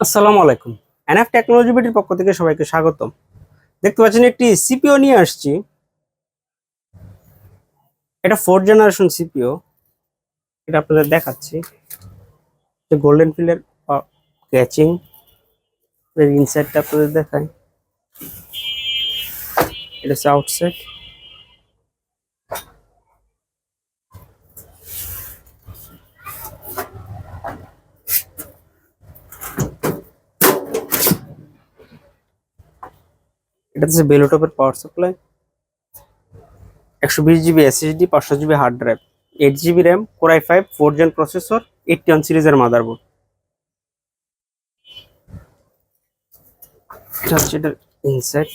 আসসালামু আলাইকুম। NF technology বিটির পক্ষ থেকে সবাইকে স্বাগতম। দেখতে পাচ্ছেন একটি সিপিইউ নিয়ে আসছি। এটা 4th জেনারেশন সিপিইউ। এটা আপনাদের দেখাচ্ছি। যে গোল্ডেন ফিলের ক্যাচিং এর ইনসাইডটা আপনাদের দেখাই। এটা হচ্ছে আউটসাইড। এটা হচ্ছে বেলোটপের power supply. 120 GB SSD, 500 GB hard drive, 8 GB RAM, core i5 4th gen processor, 81 সিরিজের মাদারবোর্ড। এটা হচ্ছে এটার ইনসাইড।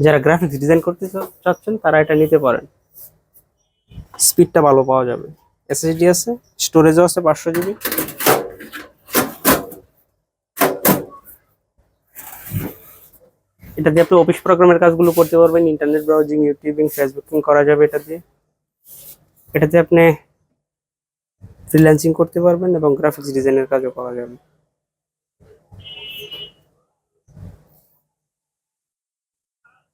যারা গ্রাফিক্স ডিজাইন করতে চাচ্ছেন তারা এটা নিতে পারেন। স্পিডটা ভালো পাওয়া যাবে। এসএসডি আছে, স্টোরেজও আছে 500 জিবি। এটা দিয়ে আপনি অফিস প্রোগ্রামের কাজগুলো করতে পারবেন, ইন্টারনেট ব্রাউজিং, ইউটিউবিং, ফেসবুকিং করা যাবে এটা দিয়ে। এটাতে আপনি ফ্রিল্যান্সিং করতে পারবেন এবং গ্রাফিক্স ডিজাইনের কাজও করা যাবে।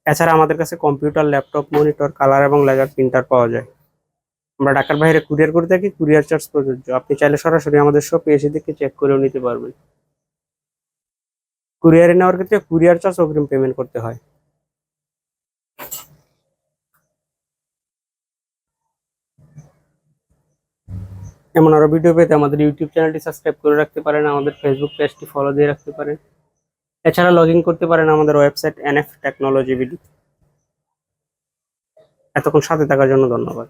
এছাড়া আমাদের কাছে কম্পিউটার, ল্যাপটপ, মনিটর, কালার এবং লেজার প্রিন্টার পাওয়া যায়। আমরা ঢাকার বাইরে কুরিয়ার করে থাকি, কুরিয়ার চার্জ প্রযোজ্য। আপনি চাইলে সরাসরি আমাদের শপে এসে দেখে চেক করেও নিতে পারবেন। কুরিয়ারে নেওয়ার ক্ষেত্রে কুরিয়ার চার্জ অগ্রিম পেমেন্ট করতে হয়। এমন আরো ভিডিও পেতে আমাদের ইউটিউব চ্যানেলটি সাবস্ক্রাইব করে রাখতে পারেন, আমাদের ফেসবুক পেজটি ফলো দিয়ে রাখতে পারেন। এছাড়া লগ ইন করতে পারেন আমাদের ওয়েবসাইট এনএফ টেকনোলজি বিডি। এতক্ষণ সাথে থাকার জন্য ধন্যবাদ।